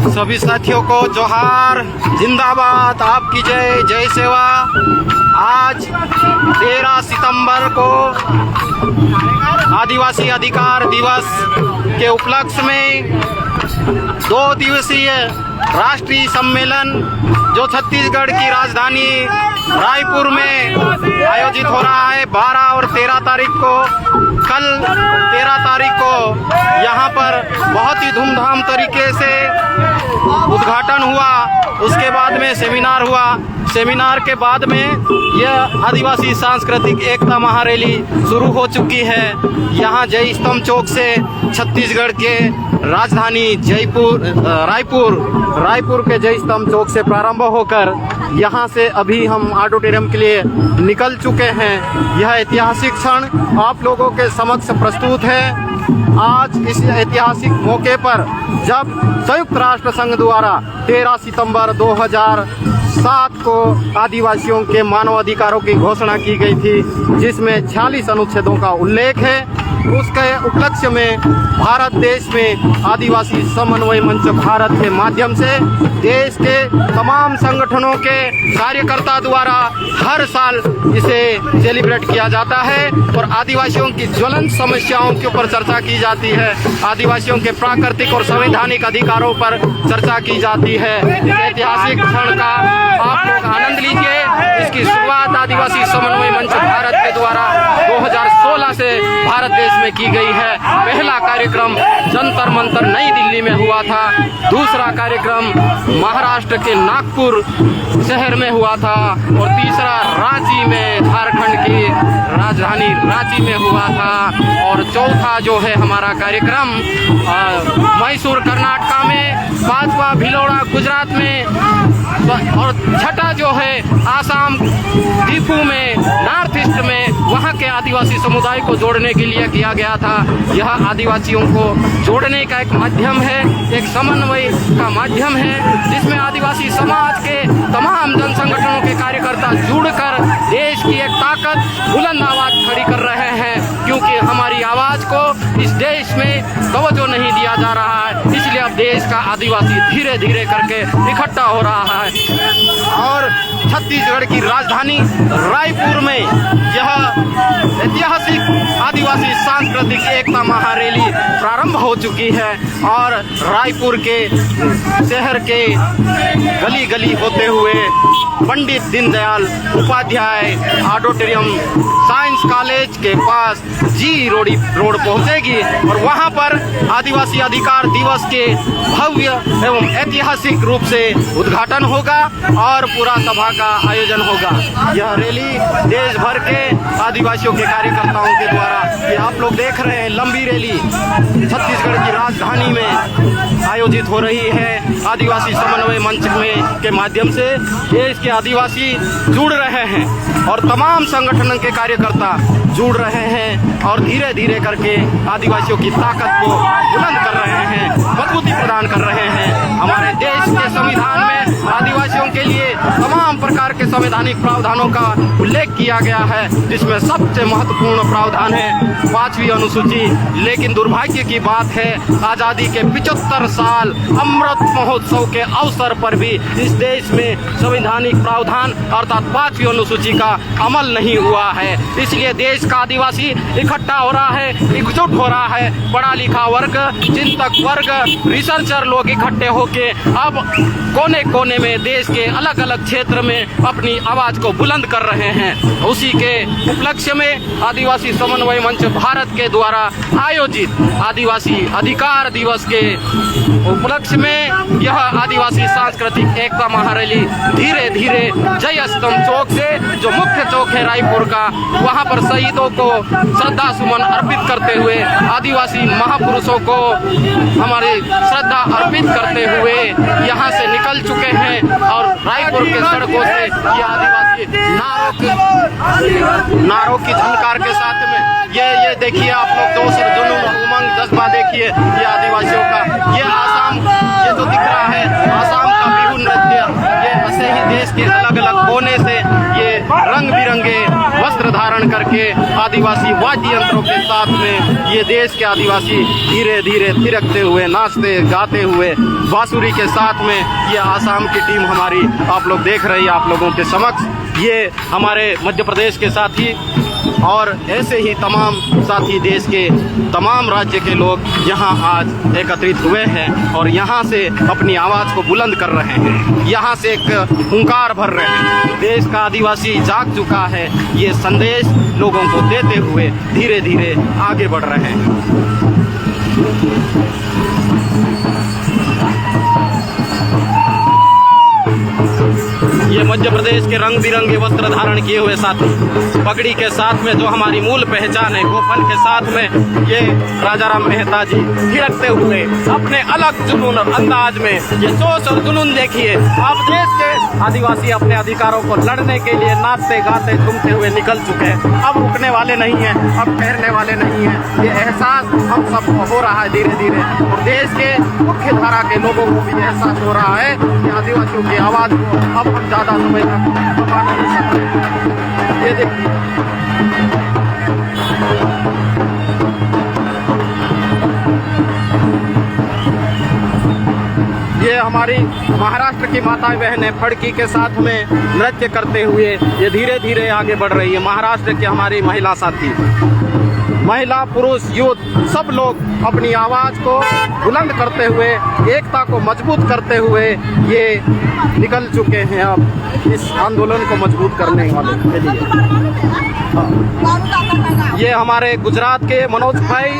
सभी साथियों को जोहार, जिंदाबाद, आपकी जय, जय सेवा। आज 13 सितंबर को आदिवासी अधिकार दिवस के उपलक्ष्य में 2 दिवसीय राष्ट्रीय सम्मेलन जो छत्तीसगढ़ की राजधानी रायपुर में आयोजित हो रहा है 12 और 13 तारीख को। कल 13 तारीख को यहाँ पर बहुत ही धूमधाम तरीके से उद्घाटन हुआ, उसके बाद में सेमिनार हुआ। सेमिनार के बाद में यह आदिवासी सांस्कृतिक एकता महारैली शुरू हो चुकी है। यहाँ जय स्तंभ चौक से छत्तीसगढ़ के राजधानी रायपुर के जय स्तंभ चौक से प्रारंभ होकर यहाँ से अभी हम ऑडिटोरियम के लिए निकल चुके हैं। यह ऐतिहासिक क्षण आप लोगों के समक्ष प्रस्तुत है। आज इस ऐतिहासिक मौके पर जब संयुक्त राष्ट्र संघ द्वारा 13 सितंबर 2007 को आदिवासियों के मानव अधिकारों की घोषणा की गई थी, जिसमें 46 अनुच्छेदों का उल्लेख है, उसके उपलक्ष्य में भारत देश में आदिवासी समन्वय मंच भारत के माध्यम से देश के तमाम संगठनों के कार्यकर्ता द्वारा हर साल इसे सेलिब्रेट किया जाता है और आदिवासियों की ज्वलंत समस्याओं के ऊपर चर्चा की जाती है। आदिवासियों के प्राकृतिक और संवैधानिक अधिकारों पर चर्चा की जाती है। इस ऐतिहासिक क्षण का आप लोग आनंद लीजिए। इसकी शुरुआत आदिवासी समन्वय मंच भारत के द्वारा 2016 से भारत देश में की गई है। पहला कार्यक्रम जंतर मंतर नई दिल्ली में हुआ था, दूसरा कार्यक्रम महाराष्ट्र के नागपुर शहर में हुआ था और तीसरा रांची में, झारखंड की राजधानी रांची में हुआ था और चौथा जो है हमारा कार्यक्रम मैसूर कर्नाटका में, 5वां भिलौड़ा गुजरात में और छठा जो है आसाम दीपू में, नॉर्थ ईस्ट में, वहाँ के आदिवासी समुदाय को जोड़ने के लिए किया गया था। यह आदिवासियों को जोड़ने का एक माध्यम है, एक समन्वय का माध्यम है, जिसमें आदिवासी समाज के तमाम जन संगठनों के कार्यकर्ता जुड़कर देश की एक ताकत बुलंद आवाज खड़ी कर रहे हैं, क्योंकि हमारी आवाज को इस देश में तवज्जो नहीं दिया जा रहा है। इसलिए अब देश का आदिवासी धीरे धीरे करके इकट्ठा हो रहा है और छत्तीसगढ़ की राजधानी रायपुर में यह ऐतिहासिक आदिवासी सांस्कृतिक एकता महारैली प्रारंभ हो चुकी है और रायपुर के शहर के गली गली होते हुए Pandit Deendayal Upadhyay auditorium science college के पास जी रोड पहुंचेगी और वहां पर आदिवासी अधिकार दिवस के भव्य एवं ऐतिहासिक रूप से उद्घाटन होगा और पूरा सभा का आयोजन होगा। यह रैली देश भर के आदिवासियों के कार्यकर्ताओं के द्वारा, ये आप लोग देख रहे हैं, लंबी रैली छत्तीसगढ़ की राजधानी में आयोजित हो रही है। आदिवासी समन्वय मंच में के माध्यम से देश के आदिवासी जुड़ रहे हैं और तमाम संगठन के कार्यकर्ता जुड़ रहे हैं और धीरे धीरे करके आदिवासियों की ताकत को बुलंद कर रहे हैं, मजबूती प्रदान कर रहे हैं। हमारे देश के संविधान में आदिवासियों के लिए तमाम प्रकार के संवैधानिक प्रावधानों का उल्लेख किया गया है, जिसमें सबसे महत्वपूर्ण प्रावधान है 5वीं अनुसूची। लेकिन दुर्भाग्य की बात है, आजादी के 75 साल अमृत महोत्सव के अवसर पर भी इस देश में संवैधानिक प्रावधान अर्थात 5वीं अनुसूची का अमल नहीं हुआ है। इसलिए देश का आदिवासी इकट्ठा हो रहा है, एकजुट हो रहा है। पढ़ा लिखा वर्ग, चिंतक वर्ग, रिसर्चर लोग इकट्ठे होके अब कोने कोने में देश के अलग अलग क्षेत्र में अपनी आवाज को बुलंद कर रहे हैं। उसी के उपलक्ष्य में आदिवासी समन्वय मंच भारत के द्वारा आयोजित आदिवासी अधिकार दिवस के उपलक्ष्य में यह आदिवासी सांस्कृतिक एकता महारैली धीरे धीरे जय स्तंभ चौक से, जो मुख्य चौक है रायपुर का, वहां पर शहीदों को श्रद्धा सुमन अर्पित करते हुए, आदिवासी महापुरुषों को हमारी श्रद्धा अर्पित करते हुए यहाँ से निकल चुके हैं और रायपुर के सड़कों से ये आदिवासी नारों की झनकार के साथ में ये देखिए आप लोग, दोस्त जुनून उमंग जज्बा देखिए ये आदिवासियों का। ये आसाम, ये जो दिख रहा है आसाम का बिहू नृत्य, ये ऐसे ही देश के अलग अलग कोने से ये रंग बिरंगे वस्त्र धारण करके आदिवासी वाद्य यंत्रों के साथ में ये देश के आदिवासी धीरे धीरे थिरकते हुए, नाचते गाते हुए, बांसुरी के साथ में ये आसाम की टीम हमारी आप लोग देख रहे हैं आप लोगों के समक्ष। ये हमारे मध्य प्रदेश के साथी और ऐसे ही तमाम साथी देश के तमाम राज्य के लोग यहाँ आज एकत्रित हुए हैं और यहाँ से अपनी आवाज़ को बुलंद कर रहे हैं, यहाँ से एक हुंकार भर रहे हैं। देश का आदिवासी जाग चुका है, ये संदेश लोगों को देते हुए धीरे धीरे आगे बढ़ रहे हैं। ये मध्य प्रदेश के रंग बिरंगे वस्त्र धारण किए हुए साथी, पगड़ी के साथ में जो हमारी मूल पहचान है, गोफन के साथ में ये राजाराम मेहता जी थिरकते हुए अपने अलग जुनून और अंदाज में ये जोश और जुनून देखिए। अब देश के आदिवासी अपने अधिकारों को लड़ने के लिए नाचते गाते झूमते हुए निकल चुके हैं। अब रुकने वाले नहीं हैं, अब ठहरने वाले नहीं हैं। ये एहसास हम सबको हो रहा है धीरे धीरे और देश के मुख्य धारा के लोगों को भी एहसास हो रहा है कि आदिवासियों की आवाज़ को अब हम ज़्यादा समय तक दबा नहीं सकते। ये देखिए, ये हमारी महाराष्ट्र की माताएं बहनें फड़की के साथ में नृत्य करते हुए ये धीरे धीरे आगे बढ़ रही है। महाराष्ट्र की हमारी महिला साथी, महिला पुरुष यूथ सब लोग अपनी आवाज़ को बुलंद करते हुए, एकता को मजबूत करते हुए ये निकल चुके हैं अब इस आंदोलन को मजबूत करने वाले के लिए। ये हमारे गुजरात के मनोज भाई